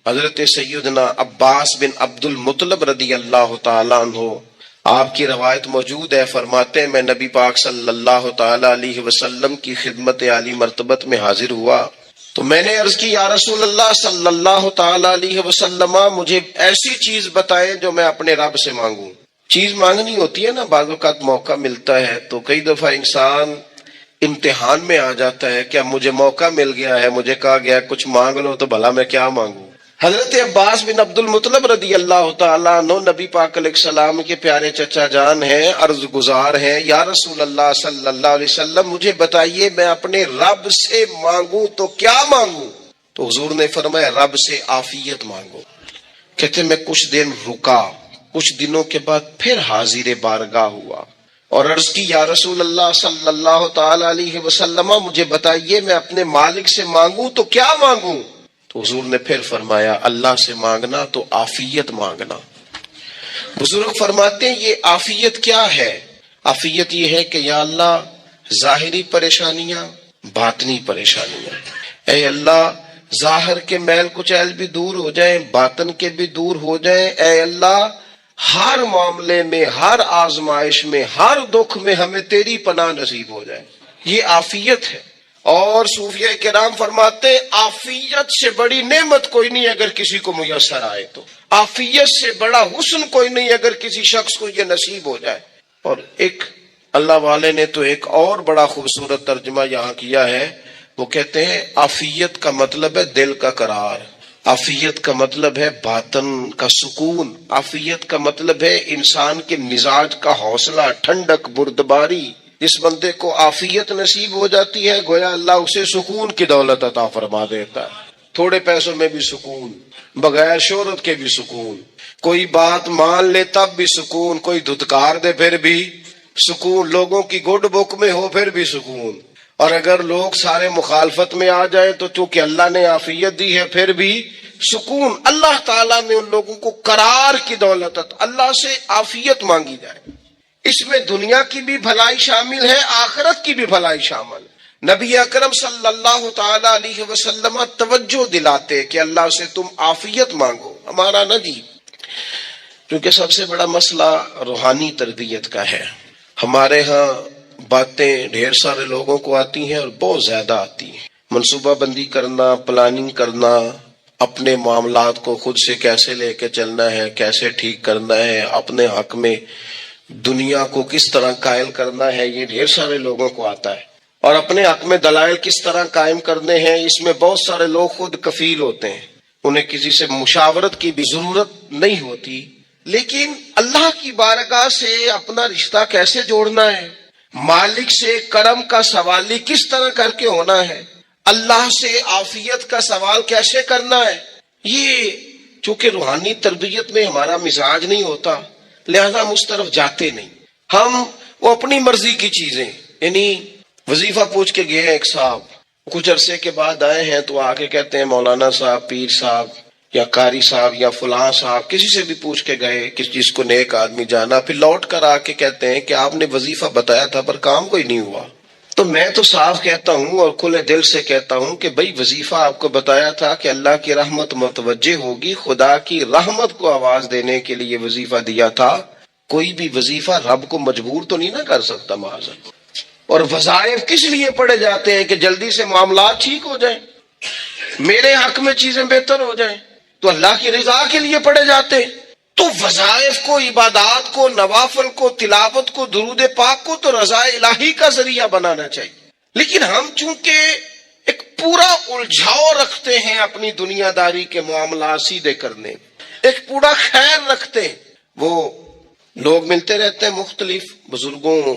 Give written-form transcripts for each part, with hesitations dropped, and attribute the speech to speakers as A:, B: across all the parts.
A: حضرت سیدنا عباس بن عبد المطلب رضی اللہ تعالیٰ عنہ آپ کی روایت موجود ہے، فرماتے ہیں میں نبی پاک صلی اللہ تعالیٰ علیہ وسلم کی خدمت عالی مرتبت میں حاضر ہوا تو میں نے عرض کی یا رسول اللہ صلی اللہ تعالیٰ علیہ وسلم مجھے ایسی چیز بتائیں جو میں اپنے رب سے مانگوں۔ چیز مانگنی ہوتی ہے نا، بعض اوقات موقع ملتا ہے تو کئی دفعہ انسان امتحان میں آ جاتا ہے، کیا مجھے موقع مل گیا ہے، مجھے کہا گیا کچھ مانگ لو تو بھلا میں کیا مانگوں۔ حضرت عباس بن عبد المطلب رضی اللہ تعالیٰ عنہ نبی پاک علیہ السلام کے پیارے چچا جان ہیں، عرض گزار ہیں، یا رسول اللہ صلی اللہ علیہ وسلم مجھے بتائیے میں اپنے رب سے مانگوں تو کیا مانگوں؟ تو حضور نے فرمایا رب سے عافیت مانگو۔ کہتے میں کچھ دن رکا، کچھ دنوں کے بعد پھر حاضر بارگاہ ہوا اور عرض کی یا رسول اللہ صلی اللہ تعالیٰ علیہ وسلم مجھے بتائیے میں اپنے مالک سے مانگوں تو کیا مانگوں؟ تو حضور نے پھر فرمایا اللہ سے مانگنا تو عافیت مانگنا۔ بزرگ فرماتے ہیں یہ عافیت کیا ہے؟ عافیت یہ ہے کہ یا اللہ ظاہری پریشانیاں، باطنی پریشانیاں، اے اللہ ظاہر کے میل کچیل بھی دور ہو جائیں، باطن کے بھی دور ہو جائیں، اے اللہ ہر معاملے میں، ہر آزمائش میں، ہر دکھ میں ہمیں تیری پناہ نصیب ہو جائے، یہ عافیت ہے۔ اور صوفیہ کرام فرماتے ہیں عافیت سے بڑی نعمت کوئی نہیں اگر کسی کو میسر آئے تو، عافیت سے بڑا حسن کوئی نہیں اگر کسی شخص کو یہ نصیب ہو جائے۔ اور ایک اللہ والے نے تو ایک اور بڑا خوبصورت ترجمہ یہاں کیا ہے، وہ کہتے ہیں عافیت کا مطلب ہے دل کا قرار، عافیت کا مطلب ہے باطن کا سکون، عافیت کا مطلب ہے انسان کے مزاج کا حوصلہ، ٹھنڈک، بردباری۔ جس بندے کو عافیت نصیب ہو جاتی ہے گویا اللہ اسے سکون کی دولت عطا فرما دیتا ہے، تھوڑے پیسوں میں بھی سکون، بغیر شہرت کے بھی سکون، کوئی بات مان لے تب بھی سکون، کوئی دھتکار دے پھر بھی سکون، لوگوں کی گڈ بک میں ہو پھر بھی سکون، اور اگر لوگ سارے مخالفت میں آ جائیں تو چونکہ اللہ نے عافیت دی ہے پھر بھی سکون۔ اللہ تعالیٰ نے ان لوگوں کو قرار کی دولت، اللہ سے عافیت مانگی جائے، اس میں دنیا کی بھی بھلائی شامل ہے، آخرت کی بھی بھلائی شامل ہے۔ نبی اکرم صلی اللہ تعالی علیہ وسلم توجہ دلاتے کہ اللہ سے تم عافیت مانگو، ہمارا نہ جی، کیونکہ سب سے بڑا مسئلہ روحانی تربیت کا ہے۔ ہمارے ہاں باتیں ڈھیر سارے لوگوں کو آتی ہیں اور بہت زیادہ آتی ہیں، منصوبہ بندی کرنا، پلاننگ کرنا، اپنے معاملات کو خود سے کیسے لے کے چلنا ہے، کیسے ٹھیک کرنا ہے، اپنے حق میں دنیا کو کس طرح قائل کرنا ہے، یہ ڈھیر سارے لوگوں کو آتا ہے، اور اپنے حق میں دلائل کس طرح قائم کرنے ہیں، اس میں بہت سارے لوگ خود کفیل ہوتے ہیں، انہیں کسی سے مشاورت کی بھی ضرورت نہیں ہوتی۔ لیکن اللہ کی بارگاہ سے اپنا رشتہ کیسے جوڑنا ہے، مالک سے کرم کا سوالی کس طرح کر کے ہونا ہے، اللہ سے عافیت کا سوال کیسے کرنا ہے، یہ چونکہ روحانی تربیت میں ہمارا مزاج نہیں ہوتا لہذا ہم اس طرف جاتے نہیں، ہم وہ اپنی مرضی کی چیزیں، یعنی وظیفہ پوچھ کے گئے ایک صاحب، کچھ عرصے کے بعد آئے ہیں تو آ کے کہتے ہیں مولانا صاحب، پیر صاحب یا قاری صاحب یا فلاں صاحب، کسی سے بھی پوچھ کے گئے کس جس کو نیک آدمی جانا، پھر لوٹ کر آ کے کہتے ہیں کہ آپ نے وظیفہ بتایا تھا پر کام کوئی نہیں ہوا۔ تو میں تو صاف کہتا ہوں اور کھلے دل سے کہتا ہوں کہ بھئی وظیفہ آپ کو بتایا تھا کہ اللہ کی رحمت متوجہ ہوگی، خدا کی رحمت کو آواز دینے کے لیے وظیفہ دیا تھا، کوئی بھی وظیفہ رب کو مجبور تو نہیں نہ کر سکتا معاذ۔ اور وظائف کس لیے پڑھے جاتے ہیں کہ جلدی سے معاملات ٹھیک ہو جائیں، میرے حق میں چیزیں بہتر ہو جائیں، تو اللہ کی رضا کے لیے پڑھے جاتے ہیں۔ تو وظائف کو، عبادات کو، نوافل کو، تلاوت کو، درود پاک کو تو رضا الہی کا ذریعہ بنانا چاہیے، لیکن ہم چونکہ ایک پورا الجھاؤ رکھتے ہیں اپنی دنیا داری کے معاملات سیدھے کرنے، ایک پورا خیر رکھتے ہیں، وہ لوگ ملتے رہتے ہیں مختلف بزرگوں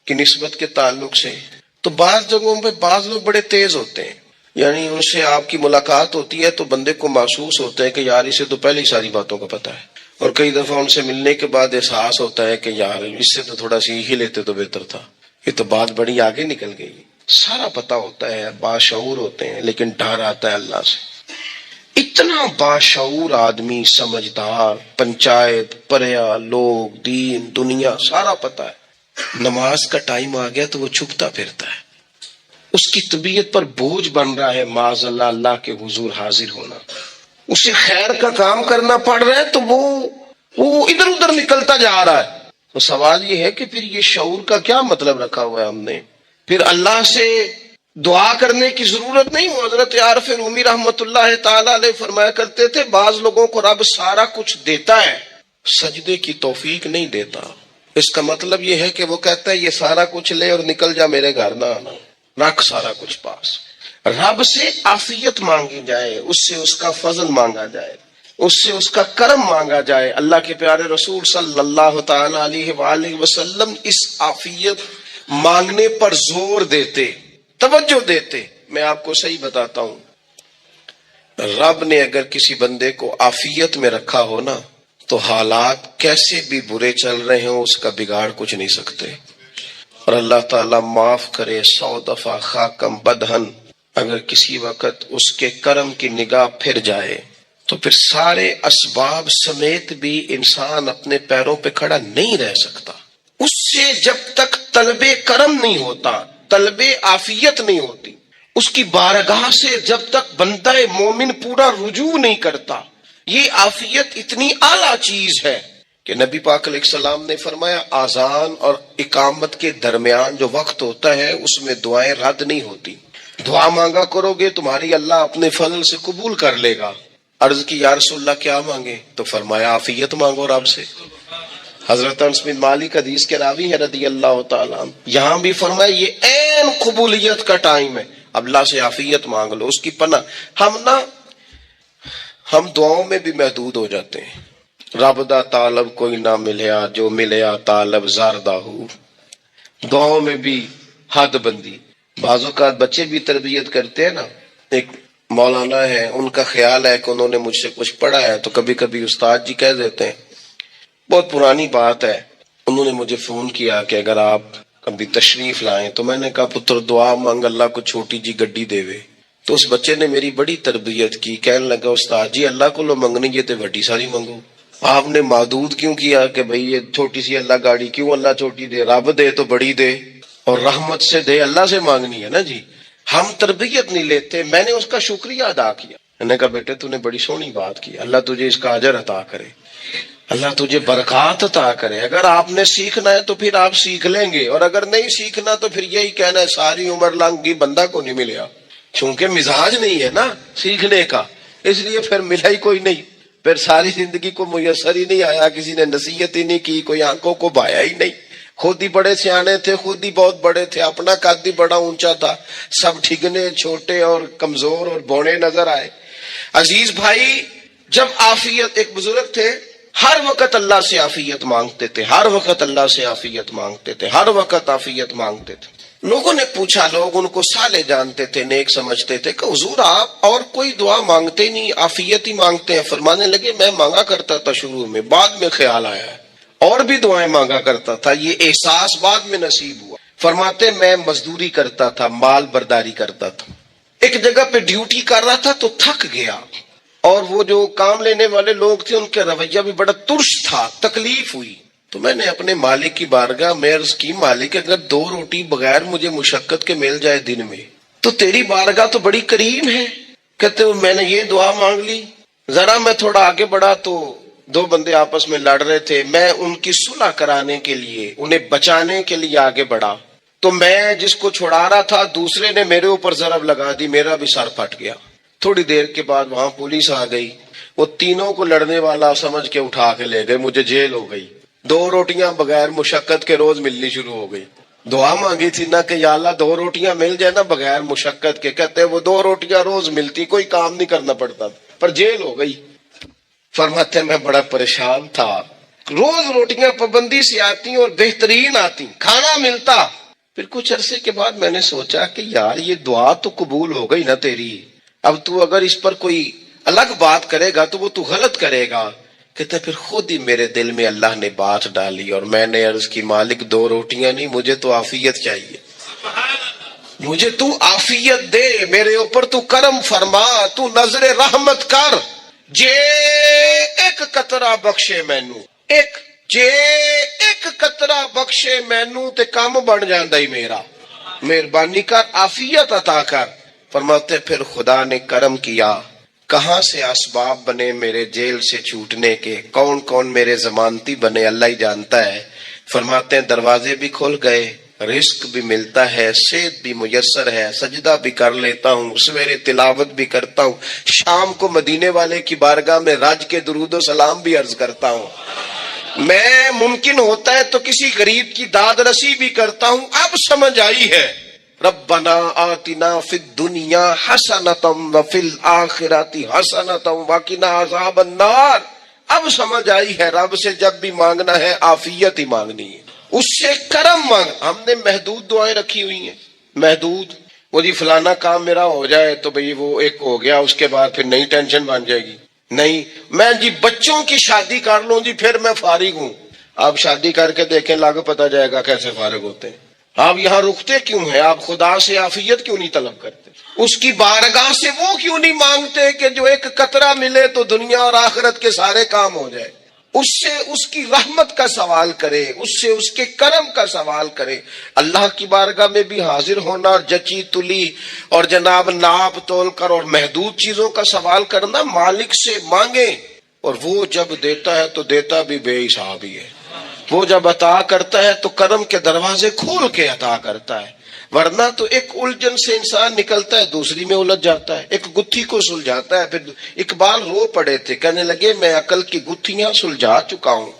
A: کی نسبت کے تعلق سے، تو بعض جگہوں پہ بعض لوگ بڑے تیز ہوتے ہیں، یعنی ان سے آپ کی ملاقات ہوتی ہے تو بندے کو محسوس ہوتا ہے کہ یار اسے تو پہلے ہی ساری باتوں کا پتہ ہے، اور کئی دفعہ ان سے ملنے کے بعد احساس ہوتا ہے کہ یار اس سے تو تھوڑا سیکھ ہی لیتے تو بہتر تھا، یہ تو بات بڑی آگے نکل گئی، سارا پتہ ہوتا ہے، باشعور ہوتے ہیں، لیکن ڈر آتا ہے اللہ سے۔ اتنا باشعور آدمی، سمجھدار، پنچایت، پریا، لوگ، دین، دنیا سارا پتہ ہے، نماز کا ٹائم آ گیا تو وہ چھپتا پھرتا ہے، اس کی طبیعت پر بوجھ بن رہا ہے معاذ اللہ اللہ کے حضور حاضر ہونا، اسے خیر کا کام کرنا پڑ رہا ہے تو وہ ادھر ادھر نکلتا جا رہا ہے. تو سوال یہ ہے کہ پھر یہ شعور کا کیا مطلب رکھا ہوا ہے ہم نے؟ پھر اللہ سے دعا کرنے کی ضرورت نہیں. حضرت عارف رومی رحمت اللہ تعالی علیہ فرمایا کرتے تھے بعض لوگوں کو رب سارا کچھ دیتا ہے، سجدے کی توفیق نہیں دیتا. اس کا مطلب یہ ہے کہ وہ کہتا ہے یہ سارا کچھ لے اور نکل جا، میرے گھر نہ آنا، رکھ سارا کچھ پاس. رب سے عافیت مانگی جائے، اس سے اس کا فضل مانگا جائے، اس سے اس کا کرم مانگا جائے. اللہ کے پیارے رسول صلی اللہ تعالی علیہ وآلہ وسلم اس عافیت مانگنے پر زور دیتے، توجہ دیتے. میں آپ کو صحیح بتاتا ہوں، رب نے اگر کسی بندے کو عافیت میں رکھا ہو نا تو حالات کیسے بھی برے چل رہے ہوں اس کا بگاڑ کچھ نہیں سکتے. اور اللہ تعالیٰ معاف کرے 100 دفعہ خاکم بدہن، اگر کسی وقت اس کے کرم کی نگاہ پھر جائے تو پھر سارے اسباب سمیت بھی انسان اپنے پیروں پہ کھڑا نہیں رہ سکتا. اس سے جب تک طلب کرم نہیں ہوتا، طلب عافیت نہیں ہوتی، اس کی بارگاہ سے جب تک بندہ مومن پورا رجوع نہیں کرتا، یہ عافیت اتنی اعلیٰ چیز ہے کہ نبی پاک علیہ السلام نے فرمایا اذان اور اقامت کے درمیان جو وقت ہوتا ہے اس میں دعائیں رد نہیں ہوتی. دعا مانگا کرو گے تمہاری اللہ اپنے فضل سے قبول کر لے گا. عرض کی یا رسول اللہ کیا مانگے؟ تو فرمایا عافیت مانگو رب سے. حضرت انس بن مالک حدیث کے راوی ہے رضی اللہ تعالیٰ عنہ، یہاں بھی فرمایا یہ عین قبولیت کا ٹائم ہے، اب اللہ سے عافیت مانگ لو، اس کی پناہ. ہم دعاؤں میں بھی محدود ہو جاتے ہیں. رب دا طالب کوئی نہ ملیا، جو ملیا طالب زاردہ ہو. دعاؤں میں بھی حد بندی. بعض اوقات بچے بھی تربیت کرتے ہیں نا. ایک مولانا ہے، ان کا خیال ہے کہ انہوں نے مجھ سے کچھ پڑھا ہے تو کبھی کبھی استاد جی کہہ دیتے ہیں. بہت پرانی بات ہے، انہوں نے مجھے فون کیا کہ اگر آپ کبھی تشریف لائیں تو میں نے کہا پتر دعا مانگ اللہ کو چھوٹی جی گڈی دے وے. تو اس بچے نے میری بڑی تربیت کی، کہنے لگا استاد جی اللہ کو لو منگنی یہ تو بڑی ساری منگو. آپ نے محدود کیوں کیا کہ بھئی یہ چھوٹی سی اللہ گاڑی کیوں اللہ چھوٹی دے، رب دے تو بڑی دے اور رحمت سے دے، اللہ سے مانگنی ہے نا جی. ہم تربیت نہیں لیتے. میں نے اس کا شکریہ ادا کیا، میں نے کہا بیٹے تو نے بڑی سونی بات کی، اللہ تجھے اس کا اجر عطا کرے، اللہ تجھے برکات عطا کرے. اگر آپ نے سیکھنا ہے تو پھر آپ سیکھ لیں گے، اور اگر نہیں سیکھنا تو پھر یہی کہنا ہے ساری عمر لنگ گئی بندہ کو نہیں ملیا. چونکہ مزاج نہیں ہے نا سیکھنے کا، اس لیے پھر ملا ہی کوئی نہیں. پھر ساری زندگی کو میسر ہی نہیں آیا، کسی نے نصیحت ہی نہیں کی، کوئی آنکھوں کو بھایا ہی نہیں. خود ہی بڑے سیانے تھے، خود ہی بہت بڑے تھے، اپنا قد ہی بڑا اونچا تھا، سب ٹھگنے چھوٹے اور کمزور اور بونے نظر آئے. عزیز بھائی، جب عافیت، ایک بزرگ تھے ہر وقت اللہ سے عافیت مانگتے تھے، ہر وقت اللہ سے عافیت مانگتے تھے، ہر وقت عافیت مانگتے تھے. لوگوں نے پوچھا، لوگ ان کو صالح جانتے تھے، نیک سمجھتے تھے کہ حضور آپ اور کوئی دعا مانگتے نہیں، عافیت ہی مانگتے ہیں. فرمانے لگے میں مانگا کرتا تھا شروع میں، بعد میں خیال آیا ہے اور بھی دعائیں مانگا کرتا تھا، یہ احساس بعد میں نصیب ہوا. فرماتے میں مزدوری کرتا تھا، مال برداری کرتا تھا، ایک جگہ پہ ڈیوٹی کر رہا تھا تو تھک گیا، اور وہ جو کام لینے والے لوگ تھے ان کا رویہ بھی بڑا ترش تھا، تکلیف ہوئی. تو میں نے اپنے مالک کی بارگاہ میں عرض کی مالک اگر 2 روٹی بغیر مجھے مشقت کے مل جائے دن میں تو تیری بارگاہ تو بڑی کریم ہے. کہتے ہیں میں نے یہ دعا مانگ لی. ذرا میں تھوڑا آگے بڑھا تو 2 بندے آپس میں لڑ رہے تھے، میں ان کی صلح کرانے کے لیے، انہیں بچانے کے لیے آگے بڑھا تو میں جس کو چھڑا رہا تھا دوسرے نے میرے اوپر ضرب لگا دی، میرا بھی سر پھٹ گیا. تھوڑی دیر کے بعد وہاں پولیس آ گئی، وہ تینوں کو لڑنے والا سمجھ کے اٹھا کے لے گئے، مجھے جیل ہو گئی. 2 روٹیاں بغیر مشقت کے روز ملنی شروع ہو گئی. دعا مانگی تھی نا کہ یا اللہ 2 روٹیاں مل جائے نا بغیر مشقت کے. کہتے وہ 2 روٹیاں روز ملتی، کوئی کام نہیں کرنا پڑتا، پر جیل ہو گئی. فرماتے میں بڑا پریشان تھا، روز روٹیاں پابندی سے آتی اور بہترین آتی، کھانا ملتا. پھر کچھ عرصے کے بعد میں نے سوچا کہ یار یہ دعا تو قبول ہو گئی نا تیری، اب تو اگر اس پر کوئی الگ بات کرے گا تو وہ تو غلط کرے گا. کہتے پھر خود ہی میرے دل میں اللہ نے بات ڈالی اور میں نے عرض کی مالک 2 روٹیاں نہیں، مجھے تو عافیت چاہیے، مجھے تو عافیت دے، میرے اوپر تو کرم فرما، تو نظر رحمت کر. جے ایک قطرہ بخشے مینو، جے ایک قطرہ بخشے مینو تے کام بن جاندا ہی میرا، مہربانی کر عافیت عطا کر. فرماتے پھر خدا نے کرم کیا، کہاں سے اسباب بنے میرے جیل سے چھوٹنے کے، کون کون میرے ضمانتی بنے، اللہ ہی جانتا ہے۔ فرماتے ہیں دروازے بھی کھل گئے، رزق بھی ملتا ہے، صحت بھی میسر ہے، سجدہ بھی کر لیتا ہوں، سویرے تلاوت بھی کرتا ہوں، شام کو مدینے والے کی بارگاہ میں رج کے درود و سلام بھی عرض کرتا ہوں، میں ممکن ہوتا ہے تو کسی غریب کی داد رسی بھی کرتا ہوں۔ اب سمجھ آئی ہے ربنا آتنا فی الدنیا حسنۃ وفی الآخرۃ حسنۃ وقنا عذاب النار۔ اب سمجھ آئی ہے رب سے جب بھی مانگنا ہے عافیت ہی مانگنی ہے، اس سے کرم مانگ۔ ہم نے محدود دعائیں رکھی ہوئی ہیں، محدود، وہ جی فلانا کام میرا ہو جائے تو بھئی وہ ایک ہو گیا، اس کے بعد پھر نئی ٹینشن بن جائے گی، نہیں میں جی بچوں کی شادی کر لوں جی پھر میں فارغ ہوں۔ آپ شادی کر کے دیکھیں، لاگو پتہ جائے گا کیسے فارغ ہوتے ہیں۔ آپ یہاں رکتے کیوں ہیں؟ آپ خدا سے عافیت کیوں نہیں طلب کرتے؟ اس کی بارگاہ سے وہ کیوں نہیں مانگتے کہ جو ایک قطرہ ملے تو دنیا اور آخرت کے سارے کام ہو جائے؟ اس سے اس کی رحمت کا سوال کرے، اس سے اس کے کرم کا سوال کرے۔ اللہ کی بارگاہ میں بھی حاضر ہونا اور جچی تلی اور جناب ناپ تول کر اور محدود چیزوں کا سوال کرنا، مالک سے مانگے، اور وہ جب دیتا ہے تو دیتا بھی بے حساب ہی ہے۔ وہ جب عطا کرتا ہے تو کرم کے دروازے کھول کے عطا کرتا ہے، ورنہ تو ایک الجھن سے انسان نکلتا ہے دوسری میں الجھ جاتا ہے، ایک گتھی کو سلجھاتا ہے۔ پھر اقبال رو پڑے تھے، کہنے لگے میں عقل کی گتھیاں سلجھا چکا ہوں،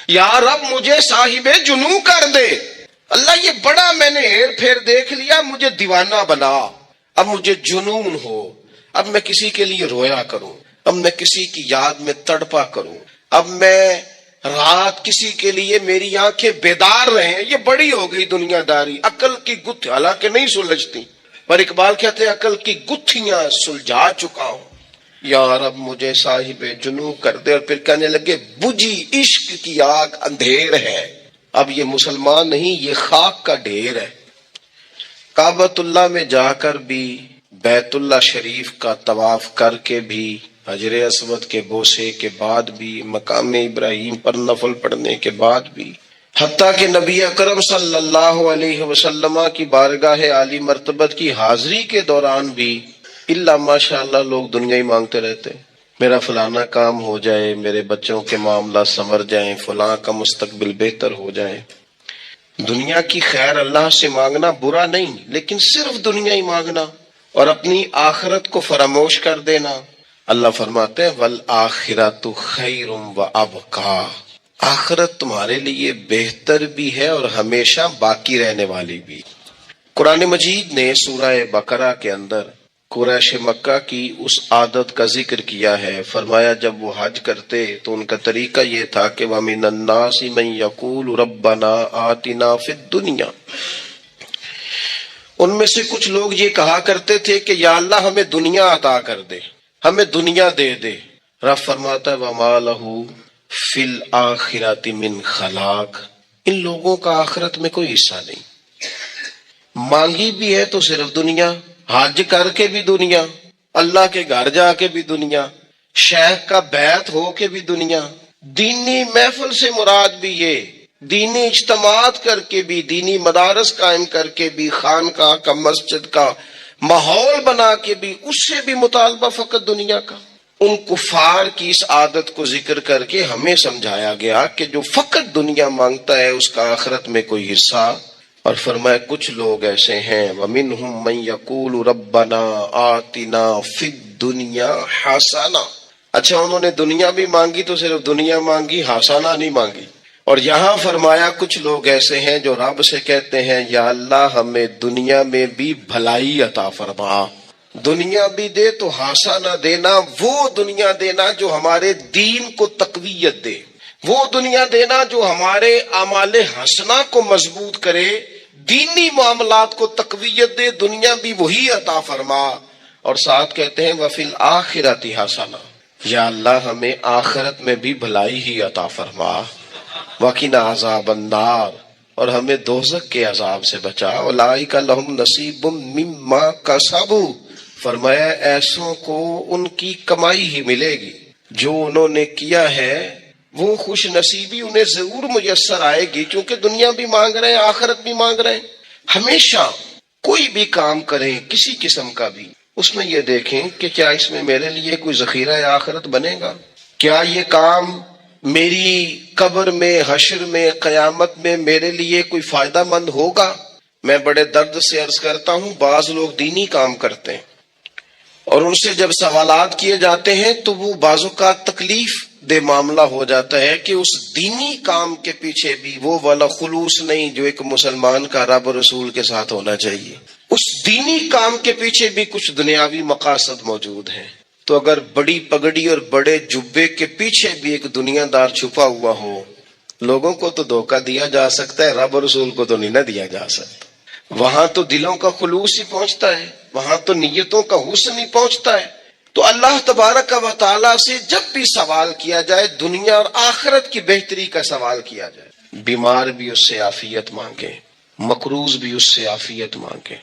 A: یا رب مجھے صاحب جنوں کر دے۔ اللہ یہ بڑا میں نے ہیر پھیر دیکھ لیا، مجھے دیوانہ بنا، اب مجھے جنون ہو، اب میں کسی کے لیے رویا کروں، اب میں کسی کی یاد میں تڑپا کروں، اب میں رات کسی کے لیے میری آنکھیں بیدار رہیں۔ یہ بڑی ہو گئی دنیا داری، عقل کی گتھی حالانکہ نہیں سلجھتی، پر اقبال کہتے ہیں عقل کی گتھیاں سلجھا چکا ہوں، یا رب مجھے صاحب جنوں کر دے۔ اور پھر کہنے لگے بجھی عشق کی آگ اندھیر ہے، اب یہ مسلمان نہیں، یہ خاک کا ڈھیر ہے۔ کعبۃ اللہ میں جا کر بھی، بیت اللہ شریف کا طواف کر کے بھی، حجر اسود کے بوسے کے بعد بھی، مقام ابراہیم پر نفل پڑھنے کے بعد بھی، حتیٰ کہ نبی اکرم صلی اللہ علیہ وسلم کی بارگاہ عالی مرتبت کی حاضری کے دوران بھی اللہ ماشاءاللہ لوگ دنیا ہی مانگتے رہتے، میرا فلانا کام ہو جائے، میرے بچوں کے معاملات سنور جائیں، فلاں کا مستقبل بہتر ہو جائے۔ دنیا کی خیر اللہ سے مانگنا برا نہیں، لیکن صرف دنیا ہی مانگنا اور اپنی آخرت کو فراموش کر دینا۔ اللہ فرماتے ہیں وَالْآخِرَةُ خَيْرٌ وَأَبْقَىٰ، آخرت تمہارے لیے بہتر بھی ہے اور ہمیشہ باقی رہنے والی بھی۔ قرآن مجید نے سورہ بقرہ کے اندر قریش مکہ کی اس عادت کا ذکر کیا ہے، فرمایا جب وہ حج کرتے تو ان کا طریقہ یہ تھا کہ وَمِنَ النَّاسِ مَن يَقُولُ رَبَّنَا آتِنَا فِي الدُّنْيَا، ان میں سے کچھ لوگ یہ کہا کرتے تھے کہ یا اللہ ہمیں دنیا عطا کر دے، ہمیں دنیا دے دے۔ رب فرماتا ہے وَمَا لَهُ فِي الْآخِرَةِ مِنْ خَلَاقٍ، ان لوگوں کا آخرت میں کوئی حصہ نہیں، مانگی بھی ہے تو صرف دنیا، حج کر کے بھی دنیا، اللہ کے گھر جا کے بھی دنیا، شیخ کا بیعت ہو کے بھی دنیا، دینی محفل سے مراد بھی یہ، دینی اجتماعات کر کے بھی، دینی مدارس قائم کر کے بھی، خانقاہ کا مسجد کا ماحول بنا کے بھی، اس سے بھی مطالبہ فقط دنیا کا۔ ان کفار کی اس عادت کو ذکر کر کے ہمیں سمجھایا گیا کہ جو فقط دنیا مانگتا ہے اس کا آخرت میں کوئی حصہ، اور فرمایا کچھ لوگ ایسے ہیں وَمِنْهُمْ مَنْ يَقُولُ رَبَّنَا آتِنَا فِي الدُّنْيَا حَسَنَةً، اچھا انہوں نے دنیا بھی مانگی تو صرف دنیا مانگی، حسنہ نہیں مانگی۔ اور یہاں فرمایا کچھ لوگ ایسے ہیں جو رب سے کہتے ہیں یا اللہ ہمیں دنیا میں بھی بھلائی عطا فرما، دنیا بھی دے تو حسنہ دینا، وہ دنیا دینا جو ہمارے دین کو تقویت دے، وہ دنیا دینا جو ہمارے اعمال حسنہ کو مضبوط کرے، دینی معاملات کو تقویت دے، دنیا بھی وہی عطا فرما۔ اور ساتھ کہتے ہیں وَفِي الْآخِرَةِ حَسَنَةً، یا اللہ ہمیں آخرت میں بھی بھلائی ہی عطا فرما، وَقِنَا عَذَابَ النَّارِ، اور ہمیں دوزخ کے عذاب سے بچا، اولئک لہم نصیب مما کسبوا، فرمایا ایسوں کو ان کی کمائی ہی ملے گی، جو انہوں نے کیا ہے وہ خوش نصیبی انہیں ضرور میسر آئے گی، کیونکہ دنیا بھی مانگ رہے ہیں، آخرت بھی مانگ رہے ہیں۔ ہمیشہ کوئی بھی کام کریں کسی قسم کا بھی، اس میں یہ دیکھیں کہ کیا اس میں میرے لیے کوئی ذخیرہ آخرت بنے گا، کیا یہ کام میری قبر میں، حشر میں، قیامت میں میرے لیے کوئی فائدہ مند ہوگا۔ میں بڑے درد سے عرض کرتا ہوں، بعض لوگ دینی کام کرتے ہیں اور ان سے جب سوالات کیے جاتے ہیں تو وہ بعضوں کا تکلیف دہ معاملہ ہو جاتا ہے کہ اس دینی کام کے پیچھے بھی وہ والا خلوص نہیں جو ایک مسلمان کا رب اور رسول کے ساتھ ہونا چاہیے، اس دینی کام کے پیچھے بھی کچھ دنیاوی مقاصد موجود ہیں۔ تو اگر بڑی پگڑی اور بڑے جبے کے پیچھے بھی ایک دنیا دار چھپا ہوا ہو، لوگوں کو تو دھوکہ دیا جا سکتا ہے، رب اور رسول کو تو نہیں نہ دیا جا سکتا۔ وہاں تو دلوں کا خلوص ہی پہنچتا ہے، وہاں تو نیتوں کا حسن ہی پہنچتا ہے۔ تو اللہ تبارک و تعالیٰ سے جب بھی سوال کیا جائے، دنیا اور آخرت کی بہتری کا سوال کیا جائے، بیمار بھی اس سے عافیت مانگے، مقروض بھی اس سے عافیت مانگے،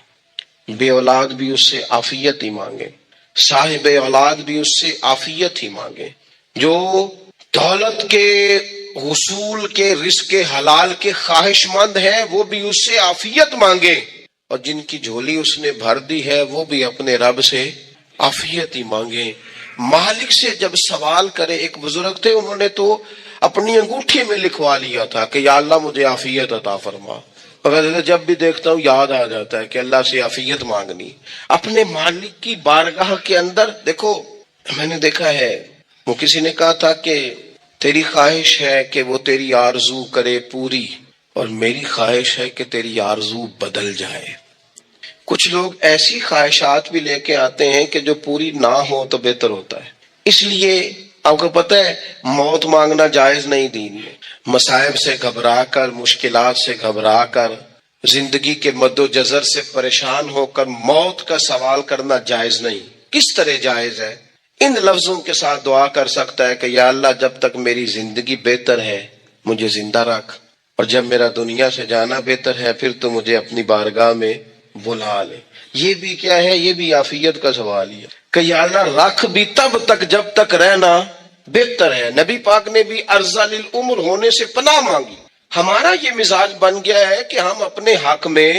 A: بے اولاد بھی اس سے عافیت ہی مانگے، صاحب اولاد بھی اس سے عافیت ہی مانگے، جو دولت کے حصول کے، رزق حلال کے خواہش مند ہے وہ بھی اس سے عافیت مانگے، اور جن کی جھولی اس نے بھر دی ہے وہ بھی اپنے رب سے عافیت ہی مانگے۔ مالک سے جب سوال کرے، ایک بزرگ تھے، انہوں نے تو اپنی انگوٹھی میں لکھوا لیا تھا کہ یا اللہ مجھے عافیت عطا فرما، مگر جب بھی دیکھتا ہوں یاد آ جاتا ہے کہ اللہ سے عافیت مانگنی، اپنے مالک کی بارگاہ کے اندر۔ دیکھو میں نے دیکھا ہے، وہ کسی نے کہا تھا کہ تیری خواہش ہے کہ وہ تیری آرزو کرے پوری، اور میری خواہش ہے کہ تیری آرزو بدل جائے۔ کچھ لوگ ایسی خواہشات بھی لے کے آتے ہیں کہ جو پوری نہ ہو تو بہتر ہوتا ہے۔ اس لیے آپ کو پتہ ہے موت مانگنا جائز نہیں دین میں، مصائب سے گھبرا کر، مشکلات سے گھبرا کر، زندگی کے مد و جزر سے پریشان ہو کر موت کا سوال کرنا جائز نہیں۔ کس طرح جائز ہے؟ ان لفظوں کے ساتھ دعا کر سکتا ہے کہ یا اللہ جب تک میری زندگی بہتر ہے مجھے زندہ رکھ، اور جب میرا دنیا سے جانا بہتر ہے پھر تو مجھے اپنی بارگاہ میں بلا لے۔ یہ بھی کیا ہے؟ یہ بھی عافیت کا سوال ہی ہے کہ یا اللہ رکھ بھی تب تک جب تک رہنا بہتر ہے۔ نبی پاک نے بھی ارذل العمر ہونے سے پناہ مانگی۔ ہمارا یہ مزاج بن گیا ہے کہ ہم اپنے حق میں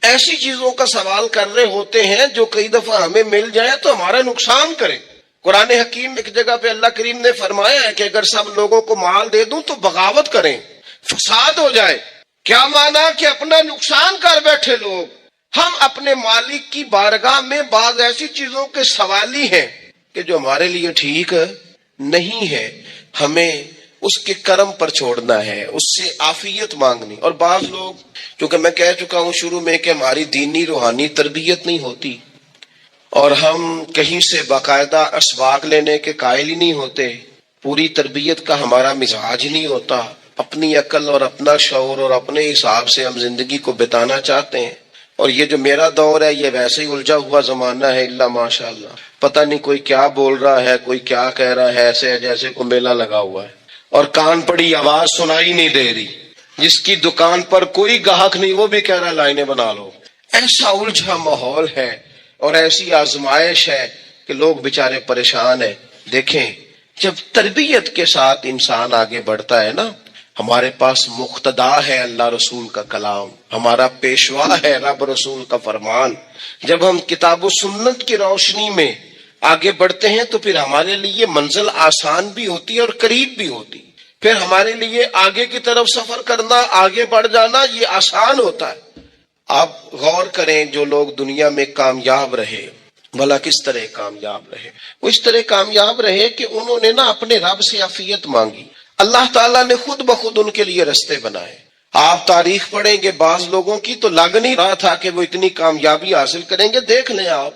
A: ایسی چیزوں کا سوال کر رہے ہوتے ہیں جو کئی دفعہ ہمیں مل جائے تو ہمارا نقصان کرے۔ قرآن حکیم ایک جگہ پہ اللہ کریم نے فرمایا ہے کہ اگر سب لوگوں کو مال دے دوں تو بغاوت کریں، فساد ہو جائے۔ کیا مانا؟ کہ اپنا نقصان کر بیٹھے لوگ۔ ہم اپنے مالک کی بارگاہ میں بعض ایسی چیزوں کے سوالی ہیں کہ جو ہمارے لیے ٹھیک نہیں ہے، ہمیں اس کے کرم پر چھوڑنا ہے، اس سے عافیت مانگنی۔ اور بعض لوگ، چونکہ میں کہہ چکا ہوں شروع میں کہ ہماری دینی روحانی تربیت نہیں ہوتی، اور ہم کہیں سے باقاعدہ اسباق لینے کے قائل ہی نہیں ہوتے، پوری تربیت کا ہمارا مزاج ہی نہیں ہوتا، اپنی عقل اور اپنا شعور اور اپنے حساب سے ہم زندگی کو بتانا چاہتے ہیں۔ اور یہ جو میرا دور ہے یہ ویسے ہی الجھا ہوا زمانہ ہے، اللہ ماشاء اللہ، پتہ نہیں کوئی کیا بول رہا ہے، کوئی کیا کہہ رہا ہے، ایسے ہے جیسے کوئی میلہ لگا ہوا ہے اور کان پڑی آواز سنائی نہیں دے رہی۔ جس کی دکان پر کوئی گاہک نہیں وہ بھی کہہ رہا لائنیں بنا لو۔ ایسا الجھا ماحول ہے اور ایسی آزمائش ہے کہ لوگ بیچارے پریشان ہیں۔ دیکھیں جب تربیت کے ساتھ انسان آگے بڑھتا ہے نا، ہمارے پاس مقتدا ہے اللہ رسول کا کلام، ہمارا پیشوا ہے رب رسول کا فرمان۔ جب ہم کتاب و سنت کی روشنی میں آگے بڑھتے ہیں تو پھر ہمارے لیے منزل آسان بھی ہوتی ہے اور قریب بھی ہوتی، پھر ہمارے لیے آگے کی طرف سفر کرنا، آگے بڑھ جانا یہ آسان ہوتا ہے۔ آپ غور کریں جو لوگ دنیا میں کامیاب رہے، بھلا کس طرح کامیاب رہے؟ وہ اس طرح کامیاب رہے کہ انہوں نے نا اپنے رب سے عافیت مانگی، اللہ تعالیٰ نے خود بخود ان کے لیے رستے بنائے۔ آپ تاریخ پڑھیں گے بعض لوگوں کی تو لگ نہیں رہا تھا کہ وہ اتنی کامیابی حاصل کریں گے۔ دیکھ لیں آپ،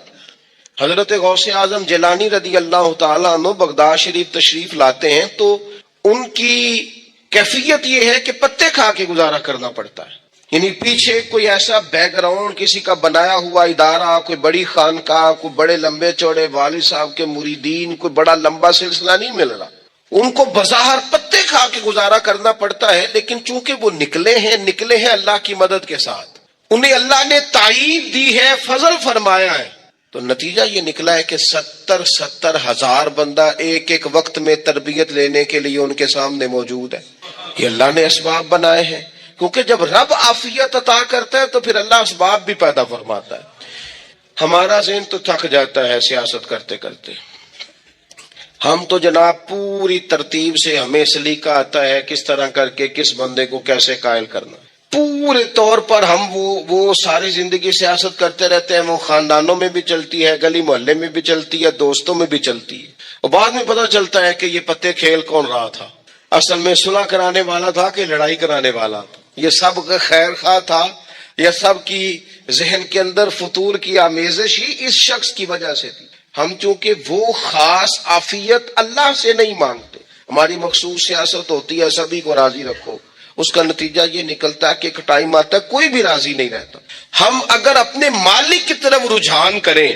A: حضرت غوث اعظم جیلانی رضی اللہ تعالیٰ عنہ بغداد شریف تشریف لاتے ہیں تو ان کی کیفیت یہ ہے کہ پتے کھا کے گزارا کرنا پڑتا ہے، یعنی پیچھے کوئی ایسا بیک گراؤنڈ کسی کا بنایا ہوا ادارہ، کوئی بڑی خانقاہ، کوئی بڑے لمبے چوڑے والد صاحب کے مریدین، کوئی بڑا لمبا سلسلہ نہیں مل رہا۔ ان کو بظاہر پتے کھا کے گزارا کرنا پڑتا ہے، لیکن چونکہ وہ نکلے ہیں اللہ کی مدد کے ساتھ، انہیں اللہ نے تائید دی ہے، فضل فرمایا ہے، تو نتیجہ یہ نکلا ہے کہ 70 ہزار بندہ ایک ایک وقت میں تربیت لینے کے لیے ان کے سامنے موجود ہے۔ یہ اللہ نے اسباب بنائے ہیں، کیونکہ جب رب عافیت عطا کرتا ہے تو پھر اللہ اسباب بھی پیدا فرماتا ہے۔ ہمارا ذہن تو تھک جاتا ہے سیاست کرتے کرتے. ہم تو جناب پوری ترتیب سے ہمیں سلیقہ آتا ہے کس طرح کر کے کس بندے کو کیسے قائل کرنا. پورے طور پر ہم وہ ساری زندگی سیاست کرتے رہتے ہیں. وہ خاندانوں میں بھی چلتی ہے، گلی محلے میں بھی چلتی ہے، دوستوں میں بھی چلتی ہے، اور بعد میں پتہ چلتا ہے کہ یہ پتے کھیل کون رہا تھا. اصل میں صلح کرانے والا تھا کہ لڑائی کرانے والا تھا. یہ سب کا خیر خواہ تھا، یہ سب کی ذہن کے اندر فطور کی آمیزش ہی اس شخص کی وجہ سے تھی. ہم چونکہ وہ خاص عافیت اللہ سے نہیں مانگتے، ہماری مخصوص سیاست ہوتی ہے سبھی کو راضی رکھو. اس کا نتیجہ یہ نکلتا ہے کہ ایک ٹائم آتا ہے کوئی بھی راضی نہیں رہتا. ہم اگر اپنے مالک کی طرف رجحان کریں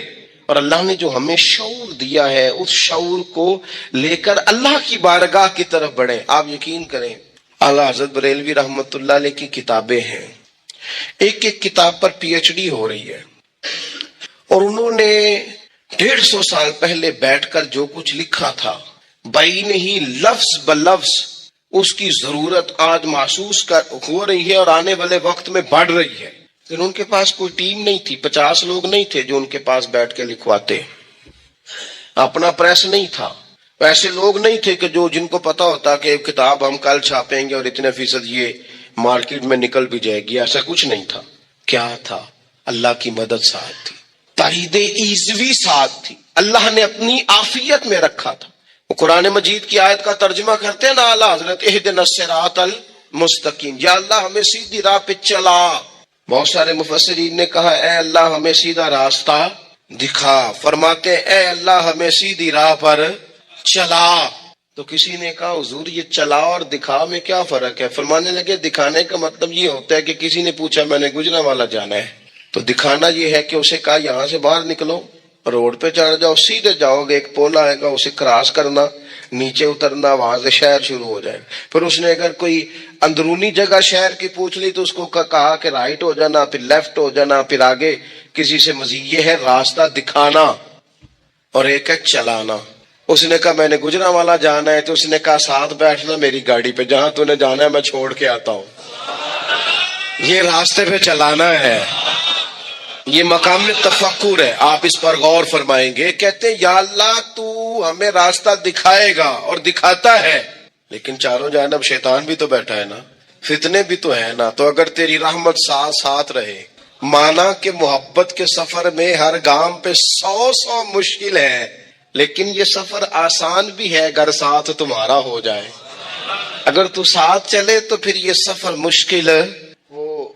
A: اور اللہ نے جو ہمیں شعور دیا ہے اس شعور کو لے کر اللہ کی بارگاہ کی طرف بڑھیں. آپ یقین کریں اعلیٰ حضرت بریلوی رحمت اللہ علیہ کی کتابیں ہیں، ایک ایک کتاب پر پی ایچ ڈی ہو رہی ہے، اور انہوں نے 150 سال پہلے بیٹھ کر جو کچھ لکھا تھا بین ہی لفظ بلفظ اس کی ضرورت آج محسوس ہو رہی ہے اور آنے والے وقت میں بڑھ رہی ہے. لیکن ان کے پاس کوئی ٹیم نہیں تھی، 50 لوگ نہیں تھے جو ان کے پاس بیٹھ کے لکھواتے، اپنا پریس نہیں تھا، ایسے لوگ نہیں تھے کہ جن کو پتا ہوتا کہ کتاب ہم کل چھاپیں گے اور اتنے فیصد یہ مارکیٹ میں نکل بھی جائے گی. ایسا کچھ نہیں تھا. کیا تھا؟ اللہ کی مدد ساتھ تھی، تائید ایزوی ساتھ تھی، اللہ نے اپنی عافیت میں رکھا تھا. وہ قرآن مجید کی آیت کا ترجمہ کرتے ہیں نا اعلیٰ حضرت، اہدنا الصراط المستقیم، یا اللہ ہمیں سیدھی راہ پہ چلا. بہت سارے مفسرین نے کہا اے اللہ ہمیں سیدھا راستہ دکھا. فرماتے اے اللہ ہمیں سیدھی راہ پر چلا. تو کسی نے کہا حضور یہ چلا اور دکھا میں کیا فرق ہے؟ فرمانے لگے دکھانے کا مطلب یہ ہوتا ہے کہ کسی نے پوچھا میں نے گجرانوالہ جانا ہے، تو دکھانا یہ ہے کہ اسے کہا یہاں سے باہر نکلو، روڈ پہ چڑھ جاؤ، سیدھے جاؤ گے، ایک پول آئے گا اسے کراس کرنا، نیچے اترنا، وہاں سے شہر شروع ہو جائے. پھر اس نے اگر کوئی اندرونی جگہ شہر کی پوچھ لی تو اس کو کہا کہ رائٹ ہو جانا، پھر لیفٹ ہو جانا، پھر آگے کسی سے مزید. یہ ہے راستہ دکھانا اور ایک ہے چلانا. اس نے کہا میں نے گجرانوالہ جانا ہے، تو اس نے کہا ساتھ بیٹھنا میری گاڑی پہ، جہاں تو نے جانا ہے میں چھوڑ کے آتا ہوں. یہ راستے پہ چلانا ہے، یہ مقام تفکر ہے. آپ اس پر غور فرمائیں گے. کہتے ہیں یا اللہ تو ہمیں راستہ دکھائے گا اور دکھاتا ہے، لیکن چاروں جانب شیطان بھی تو بیٹھا ہے نا، فتنے بھی تو ہے نا. تو اگر تیری رحمت ساتھ رہے، مانا کہ محبت کے سفر میں ہر گام پہ 100 مشکل ہے، لیکن یہ سفر آسان بھی ہے اگر ساتھ تمہارا ہو جائے. اگر تو ساتھ چلے تو پھر یہ سفر مشکل ہے. وہ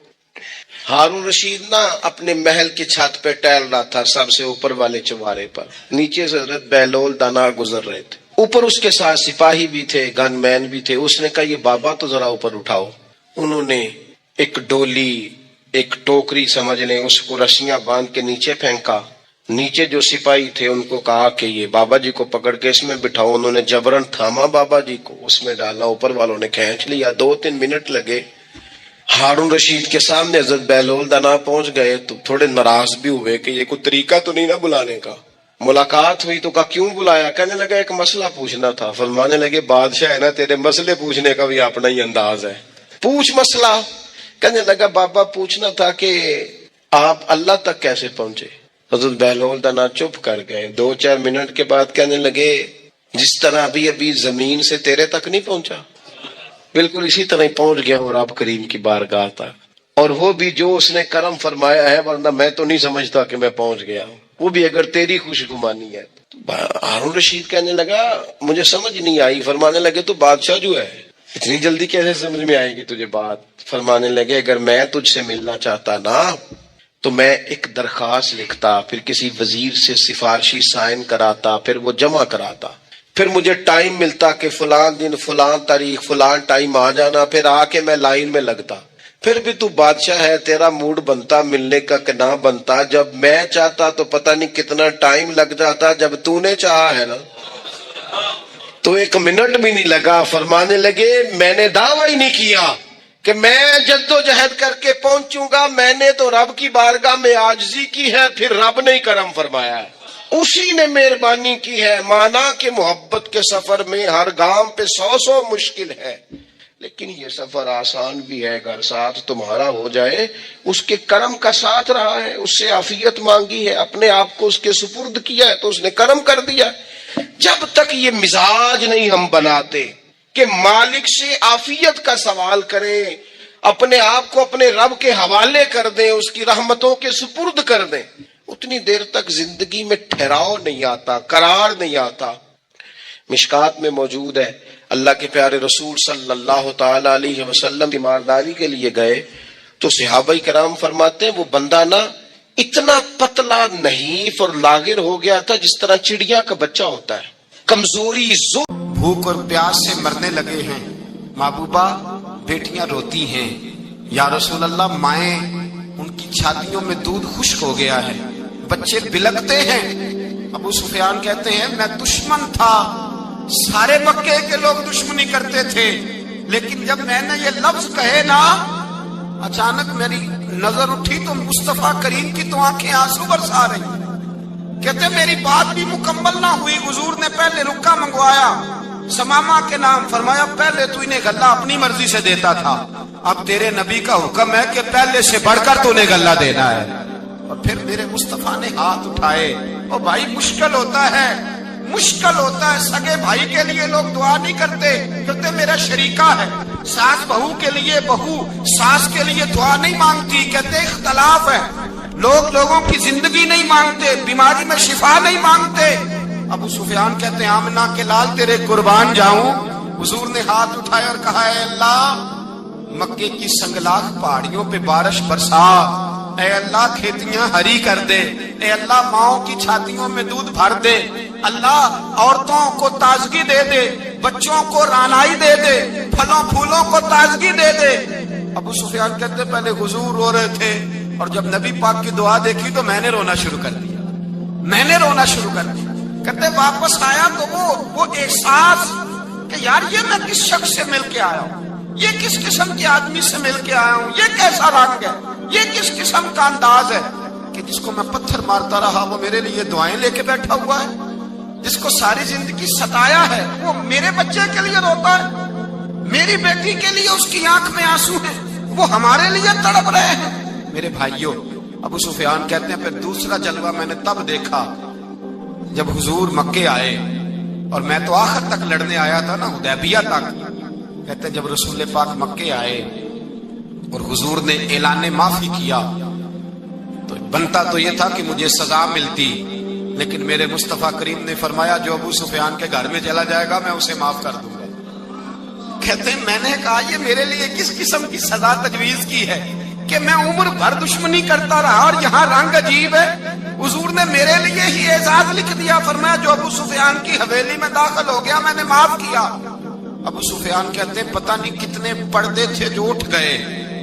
A: ہارون رشید نا اپنے محل کی چھت پہ ٹہل رہا تھا، سب سے اوپر والے چوارے پر، نیچے سے حضرت بہلول دانا گزر رہے تھے، اوپر اس کے ساتھ سپاہی بھی تھے، گن مین بھی تھے. اس نے کہا یہ بابا تو ذرا اوپر اٹھاؤ. انہوں نے ایک ڈولی، ایک ٹوکری سمجھ لیں، اس کو رسیاں باندھ کے نیچے پھینکا. نیچے جو سپاہی تھے ان کو کہا کہ یہ بابا جی کو پکڑ کے اس میں بٹھاؤ. انہوں نے جبرن تھاما بابا جی کو، اس میں ڈالا، اوپر والوں نے کھینچ لیا. 2-3 منٹ لگے. ہارون رشید کے سامنے حضرت بہلول دانا پہنچ گئے تو تھوڑے ناراض بھی ہوئے کہ یہ کوئی طریقہ تو نہیں نا بلانے کا. ملاقات ہوئی تو کہا کیوں بلایا؟ کہنے لگا ایک مسئلہ پوچھنا تھا. فرمانے لگے بادشاہ ہے نا، تیرے مسئلے پوچھنے کا بھی اپنا ہی انداز ہے، پوچھ مسئلہ. کہنے لگا بابا پوچھنا تھا کہ آپ اللہ تک کیسے پہنچے؟ حضرت بہلول دانا چپ کر گئے. 2-4 منٹ کے بعد کہنے لگے جس طرح ابھی زمین سے تیرے تک نہیں پہنچا، بالکل اسی طرح ہی پہنچ گیا اور رب کریم کی بارگاہ تک. اور وہ بھی جو اس نے کرم فرمایا ہے، ورنہ میں تو نہیں سمجھتا کہ میں پہنچ گیا ہوں، وہ بھی اگر تیری خوش گمانی ہے. ہارون رشید کہنے لگا مجھے سمجھ نہیں آئی. فرمانے لگے تو بادشاہ جو ہے اتنی جلدی کیسے سمجھ میں آئے گی تجھے بات؟ فرمانے لگے اگر میں تجھ سے ملنا چاہتا نا تو میں ایک درخواست لکھتا، پھر کسی وزیر سے سفارشی سائن کراتا، پھر وہ جمع کراتا، پھر مجھے ٹائم ملتا کہ فلان دن فلان تاریخ فلان ٹائم آ جانا، پھر آ کے میں لائن میں لگتا. پھر بھی تو بادشاہ ہے، تیرا موڈ بنتا ملنے کا کہ نہ بنتا. جب میں چاہتا تو پتہ نہیں کتنا ٹائم لگ جاتا، جب تو نے چاہا ہے نا تو 1 منٹ بھی نہیں لگا. فرمانے لگے میں نے دعویٰ ہی نہیں کیا کہ میں جدوجہد کر کے پہنچوں گا، میں نے تو رب کی بارگاہ میں عاجزی کی ہے، پھر رب نے کرم فرمایا ہے، اسی نے مہربانی کی ہے. مانا کہ محبت کے سفر میں ہر گام پہ 100 مشکل ہے، لیکن یہ سفر آسان بھی ہے، گھر ساتھ تمہارا ہو جائے، اس کے کرم کا ساتھ رہا ہے، اس سے عافیت مانگی ہے، اپنے آپ کو اس کے سپرد کیا ہے تو اس نے کرم کر دیا۔ جب تک یہ مزاج نہیں ہم بناتے کہ مالک سے عافیت کا سوال کریں، اپنے آپ کو اپنے رب کے حوالے کر دیں، اس کی رحمتوں کے سپرد کر دیں، اتنی دیر تک زندگی میں ٹھہراؤ نہیں آتا، قرار نہیں آتا۔ مشکات میں موجود ہے، اللہ کے پیارے رسول صلی اللہ تعالی علیہ وسلم تیمارداری کے لیے گئے تو صحابہ کرام فرماتے ہیں وہ بندہ نا اتنا پتلا نحیف اور لاغر ہو گیا تھا جس طرح چڑیا کا بچہ ہوتا ہے، کمزوری،
B: بھوک اور پیاس سے مرنے لگے ہیں، محبوبہ بیٹیاں روتی ہیں، یا رسول اللہ مائیں ان کی چھاتیوں میں دودھ خشک ہو گیا ہے، بچے بلکتے ہیں۔ ابو سفیان کہتے ہیں میں دشمن تھا، سارے مکے کے لوگ دشمنی کرتے تھے، لیکن جب میں نے یہ لفظ کہے نا اچانک میری نظر اٹھی تو مصطفیٰ کریم کی تو آنکھیں آنسو برسا رہی۔ کہتے میری بات بھی مکمل نہ ہوئی، حضور نے پہلے رکا منگوایا، سمامہ کے نام فرمایا، پہلے تو انہیں غلہ اپنی مرضی سے دیتا تھا، اب تیرے نبی کا حکم ہے کہ پہلے سے بڑھ کر تو انہیں غلہ دینا ہے۔ اور پھر میرے مصطفیٰ نے ہاتھ اٹھائے۔ اور بھائی مشکل ہوتا ہے، مشکل ہوتا ہے، سگے بھائی کے لیے لوگ دعا نہیں کرتے، کہتے میرا شریکہ ہے، ساس بہو کے لیے بہو ساس کے لیے دعا نہیں مانگتی، کہتے اختلاف ہے، لوگ لوگوں کی زندگی نہیں مانگتے، بیماری میں شفا نہیں مانگتے۔ ابو سفیان کہتے ہیں آمنہ کے لال تیرے قربان جاؤں۔ حضور نے ہاتھ اٹھائے اور کہا اے اللہ مکے کی سنگلاخ پہاڑیوں پہ بارش برسا، اے اللہ کھیتیاں ہری کر دے، اے اللہ ماؤں کی چھاتیوں میں دودھ بھر دے، اللہ عورتوں کو تازگی دے دے، بچوں کو رانائی دے دے، پھلوں پھولوں کو تازگی دے دے۔ ابو سفیان کہتے پہلے حضور رو رہے تھے اور جب نبی پاک کی دعا دیکھی تو میں نے رونا شروع کر دیا، میں نے رونا شروع کر دیا۔ کہتے واپس آیا تو وہ احساس کہ یار یہ میں کس شخص سے مل کے آیا ہوں، یہ کس قسم کے آدمی سے مل کے آیا ہوں، یہ کیسا رنگ ہے، یہ کس قسم کا انداز ہے کہ جس کو میں پتھر مارتا رہا وہ میرے لیے دعائیں لے کے بیٹھا ہوا ہے، جس کو ساری زندگی ستایا ہے وہ میرے بچے کے لیے روتا ہے، میری بیٹی کے لیے اس کی آنکھ میں آنسو ہیں، وہ ہمارے لیے تڑپ رہے ہیں۔ میرے بھائیوں، ابو سفیان کہتے ہیں پھر دوسرا جلوہ میں نے تب دیکھا جب حضور مکے آئے، اور میں تو آخر تک لڑنے آیا تھا نا، حدیبیہ تک۔ کہتے ہیں جب رسول پاک مکے آئے اور حضور نے اعلان معافی کیا تو بنتا تو یہ تھا کہ مجھے سزا ملتی، لیکن میرے مصطفیٰ کریم نے فرمایا جو ابو سفیان کے گھر میں چلا جائے گا میں اسے معاف کر دوں گا۔ کہتے ہیں میں نے کہا یہ میرے لیے کس قسم کی سزا تجویز کی ہے کہ میں عمر بھر دشمنی کرتا رہا اور یہاں رنگ عجیب ہے۔ حضور نے میرے لیے ہی اعزاز لکھ دیا، فرمایا جو ابو سفیان کی حویلی میں داخل ہو گیا میں نے معاف کیا۔ ابو سفیان کہتے ہیں پتہ نہیں کتنے پردے تھے جو اٹھ گئے،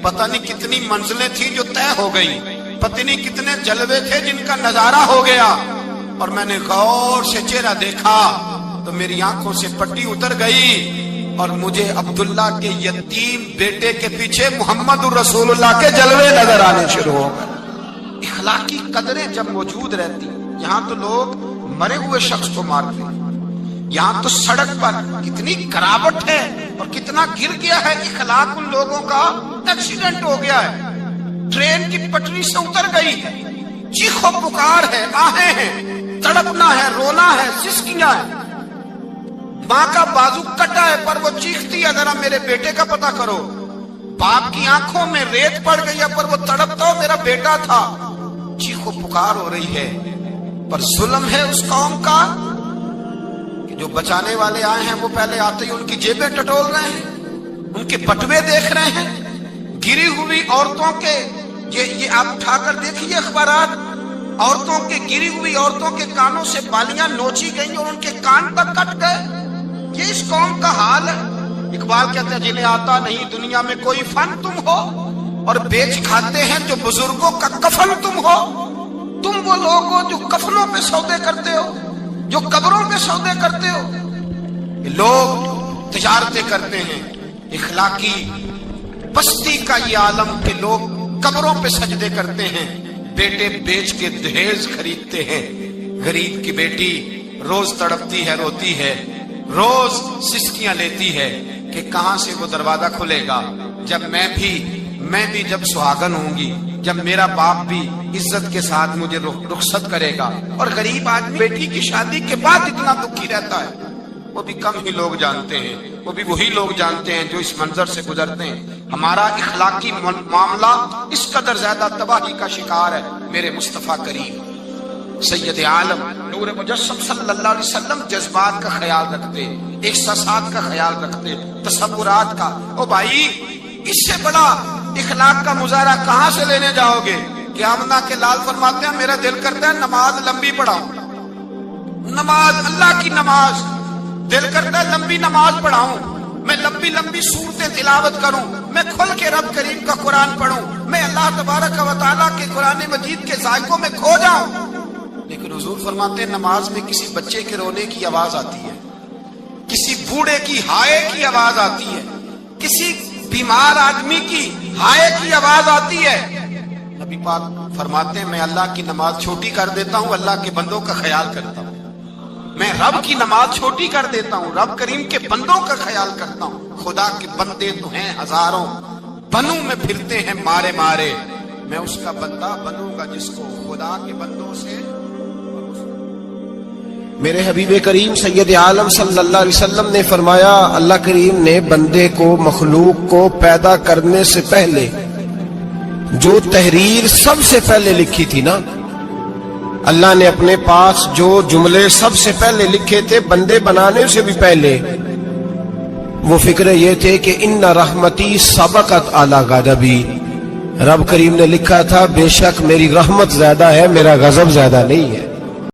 B: پتہ نہیں کتنی منزلیں تھیں جو طے ہو گئی، پتہ نہیں کتنے جلوے تھے جن کا نظارہ ہو گیا، اور میں نے غور سے چہرہ دیکھا تو میری آنکھوں سے پٹی اتر گئی اور مجھے عبداللہ کے یتیم بیٹے کے پیچھے محمد الرسول اللہ کے جلوے نظر آنے شروع ہو گئے۔ اخلاقی قدریں جب موجود رہتی، یہاں تو لوگ مرے ہوئے شخص کو مارتے ہیں، یہاں تو سڑک پر کتنی کراوٹ ہے اور کتنا گر گیا ہے اخلاق ان لوگوں کا، ایکسیڈنٹ ہو گیا ہے، ٹرین کی پٹری سے اتر گئی ہے، چیخو پکار ہے، آہیں ہیں، تڑپنا ہے، رونا ہے، سسکیاں ہے، ماں کا بازو کٹا ہے پر وہ چیختی ہے ذرا میرے بیٹے کا پتہ کرو، باپ کی آنکھوں میں ریت پڑ گئی ہے پر وہ تڑپتا ہو میرا بیٹا تھا، چیخو پکار ہو رہی ہے۔ پر ظلم ہے اس قوم کا کہ جو بچانے والے آئے ہیں وہ پہلے آتے ہی ان کی جیبیں ٹٹول رہے ہیں، ان کے بٹوے دیکھ رہے ہیں، گری ہوئی عورتوں کے، یہ آپ اٹھا کر دیکھیے اخبارات، عورتوں کے گری ہوئی عورتوں کے کانوں سے بالیاں نوچی گئی اور ان کے کان تک کٹ گئے۔ یہ اس قوم کا حال ہے۔ اقبال کہتے ہیں جنہیں آتا نہیں دنیا میں کوئی فن تم ہو، اور بیچ کھاتے ہیں جو بزرگوں کا کفن تم ہو۔ تم وہ لوگ ہو جو کفنوں پہ سودے کرتے ہو، جو قبروں پہ سودے کرتے ہو۔ لوگ تجارتیں کرتے ہیں، اخلاقی پستی کا یہ عالم کہ لوگ قبروں پہ سجدے کرتے ہیں، بیٹے بیچ کے دہیز خریدتے ہیں۔ غریب کی بیٹی روز تڑپتی ہے، روتی ہے، روز سسکیاں لیتی ہے، کہ کہاں سے وہ دروازہ کھلے گا جب میں بھی جب سہاگن ہوں گی، جب میرا باپ بھی عزت کے ساتھ مجھے رخصت کرے گا۔ اور غریب آدمی بیٹی کی شادی کے بعد اتنا دکھی رہتا ہے، وہ بھی کم ہی لوگ جانتے ہیں، وہ بھی وہی لوگ جانتے ہیں جو اس منظر سے گزرتے ہیں۔ ہمارا اخلاقی معاملہ اس قدر زیادہ تباہی کا شکار ہے۔ میرے مصطفیٰ کریم سید عالم نور مجسم صلی اللہ علیہ وسلم جذبات کا خیال رکھتے، احساسات کا خیال رکھتے، تصورات کا۔ او بھائی، اس سے بڑا اخلاق کا مظاہرہ کہاں سے لینے جاؤ گے؟ کہ آمنہ کے لال فرماتے ہیں میرا دل کرتا ہے نماز لمبی پڑھاؤں، نماز اللہ کی نماز، دل کرتا ہے لمبی نماز پڑھاؤں، میں لمبی لمبی سورتیں تلاوت کروں، میں کھل کے رب کریم کا قرآن پڑھوں، میں اللہ تبارک و تعالیٰ کے قرآن مجید کے ذائقوں میں کھو جاؤں۔ لیکن حضور فرماتے ہیں نماز میں کسی بچے کے رونے کی آواز آتی ہے، کسی بوڑھے کی ہائے کی آواز آتی ہے، کسی بیمار آدمی کی ہائے کی آواز آتی ہے۔ نبی پاک فرماتے ہیں میں اللہ کی نماز چھوٹی کر دیتا ہوں، اللہ کے بندوں کا خیال کرتا ہوں۔ میں رب کی نماز چھوٹی کر دیتا ہوں، رب کریم کے بندوں کا خیال کرتا ہوں۔ خدا کے بندے تو ہیں ہزاروں، بنوں میں پھرتے ہیں مارے مارے، میں اس کا بندہ بنوں گا جس کو خدا کے بندوں سے۔
A: میرے حبیب کریم سید عالم صلی اللہ علیہ وسلم نے فرمایا اللہ کریم نے بندے کو، مخلوق کو پیدا کرنے سے پہلے جو تحریر سب سے پہلے لکھی تھی نا، اللہ نے اپنے پاس جو جملے سب سے پہلے لکھے تھے بندے بنانے سے بھی پہلے، وہ فکر یہ تھے کہ ان رحمتی سبقت اعلی غضبی، رب کریم نے لکھا تھا بے شک میری رحمت زیادہ ہے، میرا غضب زیادہ نہیں ہے۔